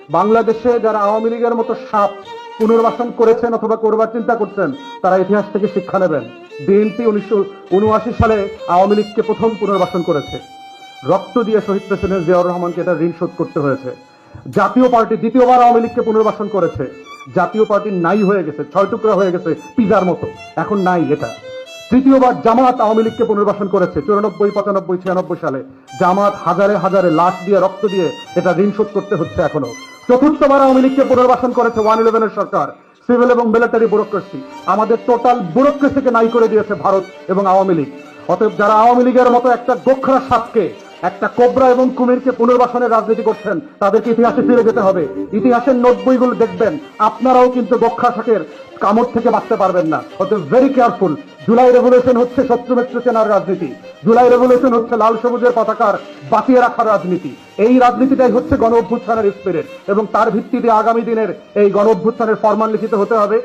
বাংলাদেশে যারা আওয়ামী লীগের মতো সাপ পুনর্বাসন করেছেন অথবা করবার চিন্তা করছেন, তারা ইতিহাস থেকে শিক্ষা নেবেন। বিএনপি 1979 সালে আওয়ামী লীগকে প্রথম পুনর্বাসন করেছে। রক্ত দিয়ে শহীদ প্রেসিডেন্ট জিয়াউর রহমানকে এটা ঋণ শোধ করতে হয়েছে। জাতীয় পার্টি দ্বিতীয়বার আওয়ামী লীগকে পুনর্বাসন করেছে। জাতীয় পার্টি নাই হয়ে গেছে, 6 টুকরা হয়ে গেছে পিজার মতো, এখন নাই এটা। তৃতীয়বার জামাত আওয়ামী লীগকে পুনর্বাসন করেছে 94, 95, 96 সালে। জামাত হাজারে হাজারে লাশ দিয়ে রক্ত দিয়ে এটা ঋণ শোধ করতে হচ্ছে এখনো। চতুর্থবার আওয়ামী লীগকে পুনর্বাসন করেছে 111 সরকার, সিভিল এবং মিলিটারি ব্যুরোক্রেসি। আমাদের টোটাল ব্যুরোক্রেসিকে নাই করে দিয়েছে ভারত এবং আওয়ামী লীগ। অতএব যারা আওয়ামী লীগের মতো একটা গোখরা সাপকে, একটা কোবরা এবং কুমিরকে পুনর্বাসনের রাজনীতি করছেন, তাদেরকে ইতিহাসে ফিরে যেতে হবে। ইতিহাসের নোট বইগুলো দেখবেন, আপনারাও কিন্তু গোখরা শাকের কামড় থেকে বাঁচতে পারবেন না। অতএব ভেরি কেয়ারফুল। জুলাই রেভলিউশন হচ্ছে শত্রু মিত্র চেনার রাজনীতি। জুলাই রেভলিউশন হচ্ছে লাল সবুজের পতাকার বাঁচিয়ে রাখার রাজনীতি। এই রাজনীতিটাই হচ্ছে গণ অভ্যুত্থানের স্পিরিট, এবং তার ভিত্তিতে আগামী দিনের এই গণ অভ্যুত্থানের ফরমান লিখিত হতে হবে।